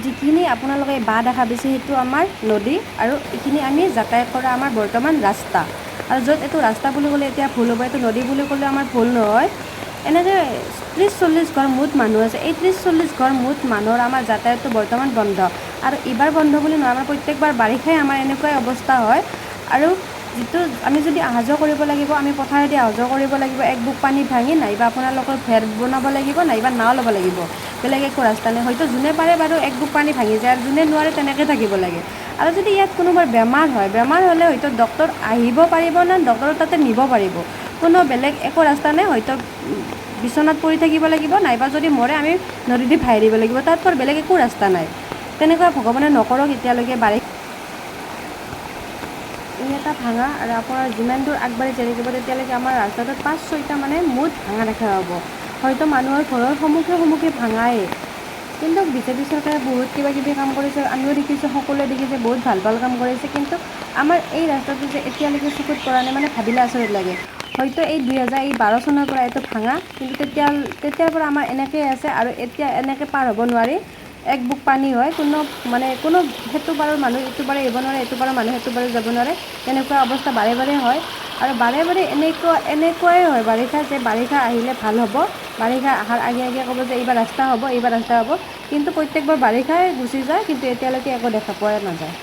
যিখিনি আপোনালোকে বাঁহ দেখা পাইছে সেইটো আমাৰ নদী আৰু এইখিনি আমি যাতায়াত কৰা আমাৰ বৰ্তমান ৰাস্তা। আৰু য'ত এইটো ৰাস্তা বুলি ক'লে এতিয়া ভুল হ'ব, এইটো নদী বুলি ক'লে আমাৰ ভুল নহয়। এনেকৈ 30-40 ঘৰ মুঠ মানুহ আছে। এই 30-40 ঘৰ মুঠ মানুহৰ আমাৰ যাতায়াতটো বৰ্তমান বন্ধ। আৰু এইবাৰ বন্ধ বুলি নহয়, আমাৰ প্ৰত্যেকবাৰ বাৰিষাই আমাৰ এনেকুৱাই অৱস্থা হয়। আৰু যিটো আমি যদি অহা যোৱা কৰিব লাগিব, আমি পথাৰেদি অহা যোৱা কৰিব লাগিব, এক বুক পানী ভাঙি, নাইবা আপোনালোকৰ ভেৰ বনাব লাগিব, নাইবা নাও ল'ব লাগিব। বেলেগ একো ৰাস্তা নাই। হয়তো যোনে পাৰে বাৰু এক বুক পানী ভাঙি যায়, আৰু যোনে নোৱাৰে তেনেকৈ থাকিব লাগে। আৰু যদি ইয়াত কোনোবাৰ বেমাৰ হয়, বেমাৰ হ'লে হয়তো ডক্তৰ আহিব পাৰিব না ডক্তৰৰ তাতে নিব পাৰিব, কোনো বেলেগ একো ৰাস্তা নাই। হয়তো বিচনাত পৰি থাকিব লাগিব, নাইবা যদি মৰে আমি নদীদি ভাই দিব লাগিব, তাতকৈ বেলেগ একো ৰাস্তা নাই। তেনেকুৱা ভগৱানে নকৰক এতিয়ালৈকে। ই এটা ভাঙা, আৰু আপোনাৰ যিমান দূৰ আগবাঢ়ি যাই থাকিব তেতিয়ালৈকে আমাৰ ৰাস্তাটোত 5-6টা মানে মুঠ ভাঙা দেখা পাব। হয়তো মানুহৰ ঘৰৰ সন্মুখে ভাঙাই। কিন্তু বিজেপি চৰকাৰে বহুত কিবা কিবি কাম কৰিছে, আমিও দেখিছোঁ, সকলোৱে দেখিছে, বহুত ভাল ভাল কাম কৰিছে। কিন্তু আমাৰ এই ৰাস্তাটো যে এতিয়ালৈকে চকুত পৰা নাই, মানে ভাবিলে আচৰিত লাগে। হয়তো এই 2012 চনৰ পৰা এইটো ভাঙা, কিন্তু তেতিয়াৰ পৰা আমাৰ এনেকৈয়ে আছে। আৰু এতিয়া এনেকৈ পাৰ হ'ব নোৱাৰি, এক বুক পানী হয়, কোনো সেইটো পাৰৰ মানুহ ইটো পাৰে আহিব নোৱাৰে, এইটো পাৰৰ মানুহ সেইটো পাৰে যাব নোৱাৰে। তেনেকুৱা অৱস্থা বাৰে বাৰে হয়। আৰু বাৰে বাৰে এনেকুৱাই হয় বাৰিষা, যে বাৰিষা আহিলে ভাল হ'ব, বাৰিষা অহাৰ আগে আগে ক'ব যে এইবাৰ ৰাস্তা হ'ব, এইবাৰ ৰাস্তা হ'ব। কিন্তু প্ৰত্যেকবাৰ বাৰিষাই গুচি যায়, কিন্তু এতিয়ালৈকে একো দেখা পোৱা নাযায়।